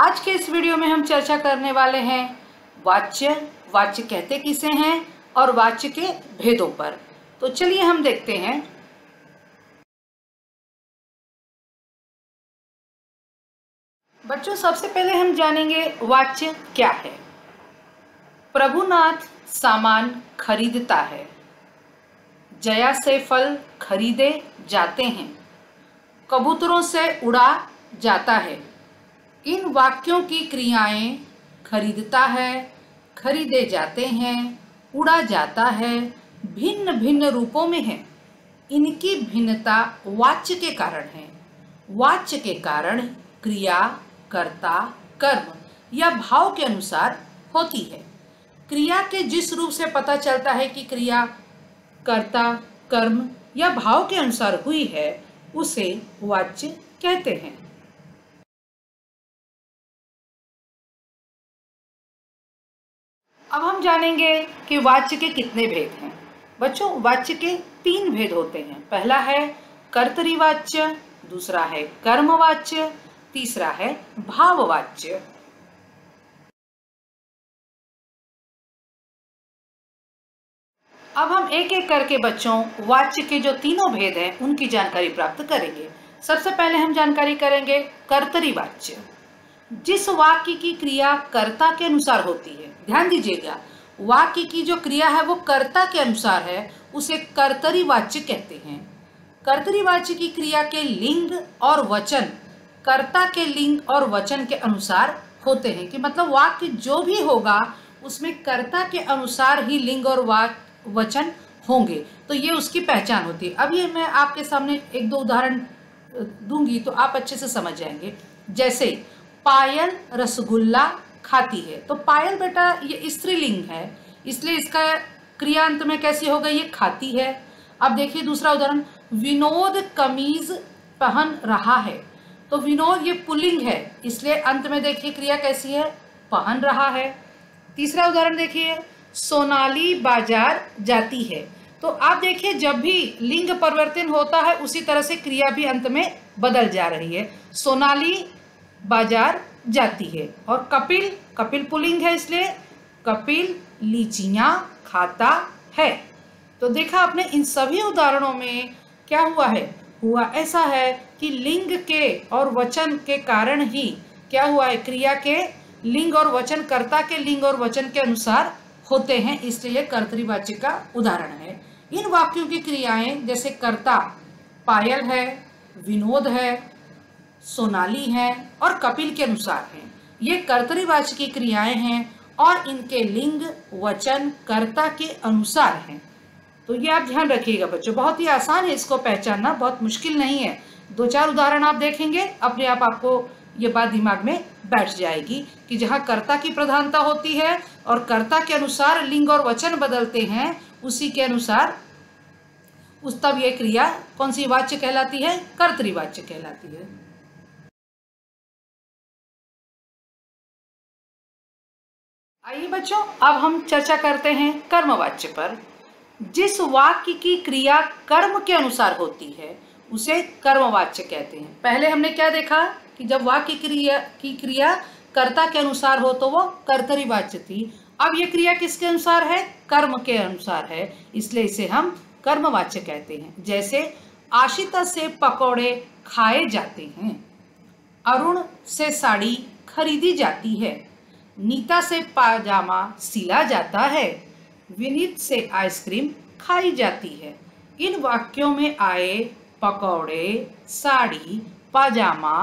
आज के इस वीडियो में हम चर्चा करने वाले हैं वाच्य, वाच्य कहते किसे हैं और वाच्य के भेदों पर। तो चलिए हम देखते हैं। बच्चों, सबसे पहले हम जानेंगे वाच्य क्या है। प्रभुनाथ सामान खरीदता है, जया से फल खरीदे जाते हैं, कबूतरों से उड़ा जाता है। इन वाक्यों की क्रियाएं खरीदता है, खरीदे जाते हैं, उड़ा जाता है भिन्न भिन्न रूपों में है। इनकी भिन्नता वाच्य के कारण है। वाच्य के कारण क्रिया, कर्ता, कर्म या भाव के अनुसार होती है। क्रिया के जिस रूप से पता चलता है कि क्रिया, कर्ता, कर्म या भाव के अनुसार हुई है, उसे वाच्य कहते हैं। अब हम जानेंगे कि वाच्य के कितने भेद हैं। बच्चों, वाच्य के 3 भेद होते हैं। पहला है कर्तरीवाच्य, दूसरा है कर्मवाच्य, तीसरा है भाववाच्य। अब हम एक एक करके बच्चों वाच्य के जो तीनों भेद हैं उनकी जानकारी प्राप्त करेंगे। सबसे पहले हम जानकारी करेंगे कर्तरीवाच्य। जिस वाक्य की क्रिया कर्ता के अनुसार होती है, ध्यान दीजिएगा, वाक्य की जो क्रिया है वो कर्ता के अनुसार है, उसे कर्तरीवाच्य कहते हैं। कर्तरीवाच्य की क्रिया के लिंग और वचन कर्ता के लिंग और वचन के अनुसार होते हैं, कि मतलब वाक्य जो भी होगा उसमें कर्ता के अनुसार ही लिंग और वचन होंगे, तो ये उसकी पहचान होती है। अब ये मैं आपके सामने एक दो उदाहरण दूंगी तो आप अच्छे से समझ जाएंगे। जैसे पायल रसगुल्ला खाती है, तो पायल बेटा ये स्त्रीलिंग है, इसलिए इसका क्रियांत में कैसी हो गई, ये खाती है। अब देखिए दूसरा उदाहरण, विनोद कमीज पहन रहा है, तो विनोद ये पुल्लिंग है, इसलिए अंत में देखिए क्रिया कैसी है, पहन रहा है। तीसरा उदाहरण देखिए, सोनाली बाजार जाती है, तो आप देखिए जब भी लिंग परिवर्तन होता है उसी तरह से क्रिया भी अंत में बदल जा रही है। सोनाली बाजार जाती है। और कपिल, कपिल पुल्लिंग है, इसलिए कपिल लीचियां खाता है। तो देखा आपने, इन सभी उदाहरणों में क्या हुआ है, हुआ ऐसा है कि लिंग के और वचन के कारण ही क्या हुआ है, क्रिया के लिंग और वचन कर्ता के लिंग और वचन के अनुसार होते हैं, इसलिए कर्तरीवाच्य का उदाहरण है। इन वाक्यों की क्रियाएं जैसे कर्ता पायल है, विनोद है, सोनाली है और कपिल के अनुसार हैं, ये कर्तरीवाच्य की क्रियाएं हैं और इनके लिंग वचन कर्ता के अनुसार हैं। तो ये आप ध्यान रखिएगा बच्चों, बहुत ही आसान है इसको पहचानना, बहुत मुश्किल नहीं है। 2-4 उदाहरण आप देखेंगे, अपने आप आपको ये बात दिमाग में बैठ जाएगी कि जहाँ कर्ता की प्रधानता होती है और कर्ता के अनुसार लिंग और वचन बदलते हैं, उसी के अनुसार तब ये क्रिया कौन सी वाच्य कहलाती है, कर्तरीवाच्य कहलाती है। आइए बच्चों, अब हम चर्चा करते हैं कर्मवाच्य पर। जिस वाक्य की क्रिया कर्म के अनुसार होती है उसे कर्मवाच्य कहते हैं। पहले हमने क्या देखा कि जब वाक्य की क्रिया कर्ता के अनुसार हो तो वो कर्तरीवाच्य थी। अब ये क्रिया किसके अनुसार है, कर्म के अनुसार है, इसलिए इसे हम कर्मवाच्य कहते हैं। जैसे आशिता से पकौड़े खाए जाते हैं, अरुण से साड़ी खरीदी जाती है, नीता से पाजामा सिला जाता है, विनीत से आइसक्रीम खाई जाती है। इन वाक्यों में आए पकौड़े, साड़ी, पाजामा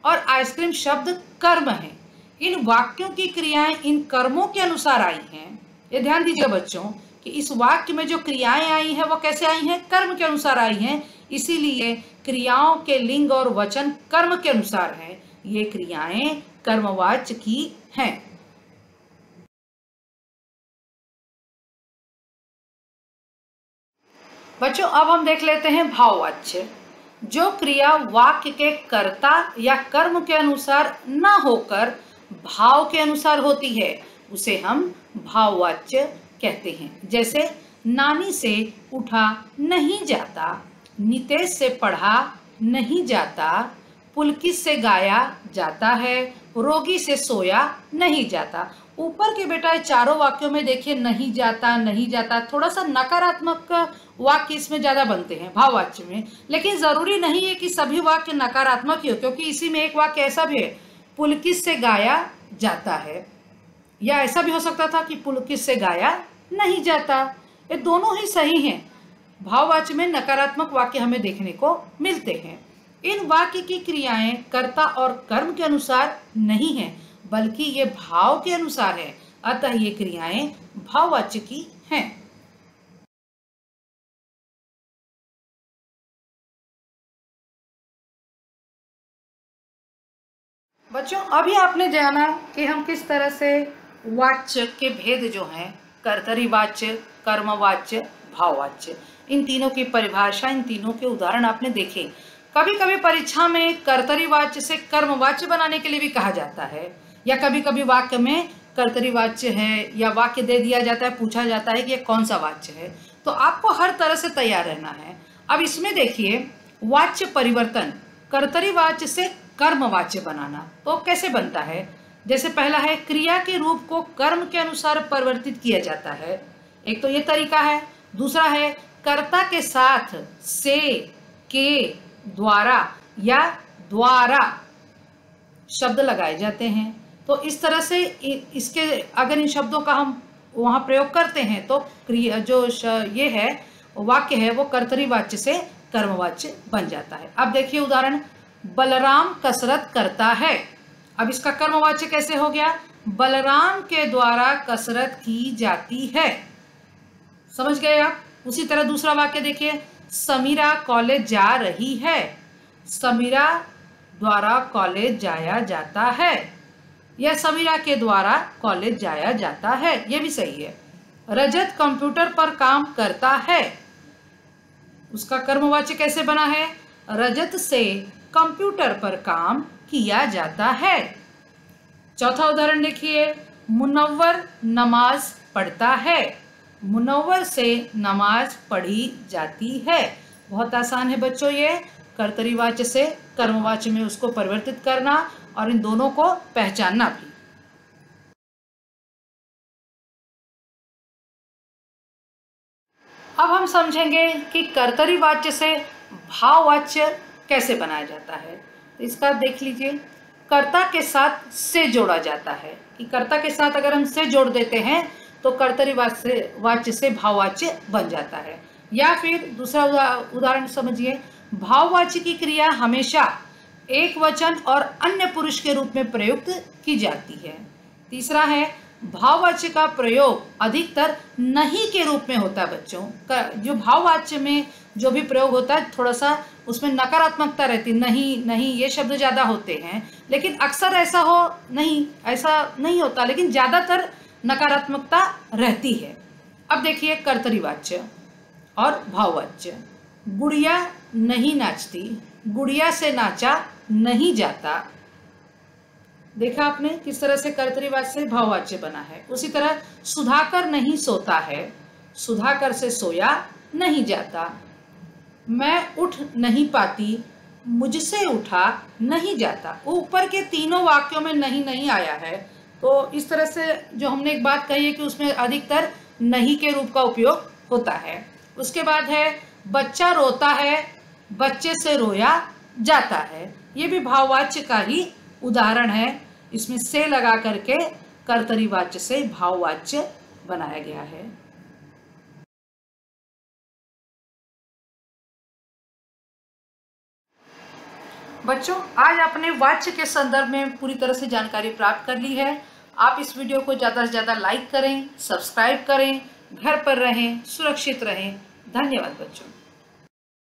और आइसक्रीम शब्द कर्म हैं। इन वाक्यों की क्रियाएं इन कर्मों के अनुसार आई हैं। ये ध्यान दीजिए बच्चों कि इस वाक्य में जो क्रियाएं आई हैं वो कैसे आई हैं, कर्म के अनुसार आई हैं, इसीलिए क्रियाओं के लिंग और वचन कर्म के अनुसार हैं। ये क्रियाएं कर्मवाच्य की हैं। बच्चों, अब हम देख लेते हैं भाववाच्य। जो क्रिया वाक्य के कर्ता या कर्म के अनुसार न होकर भाव के अनुसार होती है उसे हम भाववाच्य कहते हैं। जैसे नानी से उठा नहीं जाता, नितेश से पढ़ा नहीं जाता, पुलकित से गाया जाता है, रोगी से सोया नहीं जाता। ऊपर के बेटा चारों वाक्यों में देखिए नहीं जाता, नहीं जाता, थोड़ा सा नकारात्मक वाक्य इसमें ज्यादा बनते हैं भाववाच्य में, लेकिन जरूरी नहीं है कि सभी वाक्य नकारात्मक ही हो, क्योंकि इसी में एक वाक्य ऐसा भी है, पुलकित से गाया जाता है, या ऐसा भी हो सकता था कि पुलकित से गाया नहीं जाता। ये दोनों ही सही हैं। भाववाच्य में नकारात्मक वाक्य हमें देखने को मिलते हैं। इन वाक्य की क्रियाएं कर्ता और कर्म के अनुसार नहीं है, बल्कि ये भाव के अनुसार है, अतः ये क्रियाएं भाववाच्य की हैं। बच्चों, अभी आपने जाना कि हम किस तरह से वाच्य के भेद जो हैं, कर्तरी वाच्य, कर्मवाच्य, भाववाच्य, इन तीनों की परिभाषा, इन तीनों के उदाहरण आपने देखे। कभी कभी परीक्षा में कर्तरी वाच्य से कर्मवाच्य बनाने के लिए भी कहा जाता है, या कभी कभी वाक्य में कर्तरी वाच्य है या वाक्य दे दिया जाता है, पूछा जाता है कि ये कौन सा वाच्य है, तो आपको हर तरह से तैयार रहना है। अब इसमें देखिए वाच्य परिवर्तन, कर्तरी वाच्य से कर्मवाच्य बनाना तो कैसे बनता है। जैसे पहला है क्रिया के रूप को कर्म के अनुसार परिवर्तित किया जाता है, एक तो ये तरीका है। दूसरा है कर्ता के साथ से, के, द्वारा या द्वारा शब्द लगाए जाते हैं। तो इस तरह से इसके अगर इन शब्दों का हम वहाँ प्रयोग करते हैं तो क्रिया जो ये है वाक्य है वो कर्तरी वाच्य से कर्मवाच्य बन जाता है। अब देखिए उदाहरण, बलराम कसरत करता है। अब इसका कर्मवाच्य कैसे हो गया, बलराम के द्वारा कसरत की जाती है। समझ गए आप। उसी तरह दूसरा वाक्य देखिए, समीरा कॉलेज जा रही है। समीरा द्वारा कॉलेज जाया जाता है, या समीरा के द्वारा कॉलेज जाया जाता है, यह भी सही है। रजत कंप्यूटर पर काम करता है, उसका कर्मवाच्य कैसे बना है, रजत से कंप्यूटर पर काम किया जाता है। चौथा उदाहरण देखिए, मुनव्वर नमाज पढ़ता है। मुनव्वर से नमाज पढ़ी जाती है। बहुत आसान है बच्चों ये, कर्तरी वाच्य से कर्मवाच्य में उसको परिवर्तित करना और इन दोनों को पहचानना भी। अब हम समझेंगे कि कर्तरी वाच्य से भाववाच्य कैसे बनाया जाता है। तो इसका देख लीजिए, कर्ता के साथ से जोड़ा जाता है, कि कर्ता के साथ अगर हम से जोड़ देते हैं तो कर्तरी वाच्य से भाववाच्य बन जाता है। या फिर दूसरा उदाहरण समझिए, भाववाच्य की क्रिया हमेशा एक वचन और अन्य पुरुष के रूप में प्रयुक्त की जाती है। तीसरा है, भाववाच्य का प्रयोग अधिकतर नहीं के रूप में होता है। बच्चों जो भाववाच्य में जो भी प्रयोग होता है थोड़ा सा उसमें नकारात्मकता रहती, नहीं नहीं ये शब्द ज्यादा होते हैं, लेकिन अक्सर ऐसा नहीं होता, लेकिन ज्यादातर नकारात्मकता रहती है। अब देखिए कर्तरी वाच्य और भाववाच्य, गुड़िया नहीं नाचती, गुड़िया से नाचा नहीं जाता। देखा आपने किस तरह से कर्तरी वाच्य से भाववाच्य बना है। उसी तरह सुधाकर नहीं सोता है, सुधाकर से सोया नहीं जाता। मैं उठ नहीं पाती, मुझसे उठा नहीं जाता। ऊपर के तीनों वाक्यों में नहीं नहीं आया है, तो इस तरह से जो हमने एक बात कही है कि उसमें अधिकतर नहीं के रूप का उपयोग होता है। उसके बाद है बच्चा रोता है, बच्चे से रोया जाता है। ये भी भाववाच्य का ही उदाहरण है। इसमें से लगा करके कर्तरी वाच्य से भाववाच्य बनाया गया है। बच्चों, आज आपने वाच्य के संदर्भ में पूरी तरह से जानकारी प्राप्त कर ली है। आप इस वीडियो को ज़्यादा से ज़्यादा लाइक करें, सब्सक्राइब करें, घर पर रहें, सुरक्षित रहें। धन्यवाद बच्चों।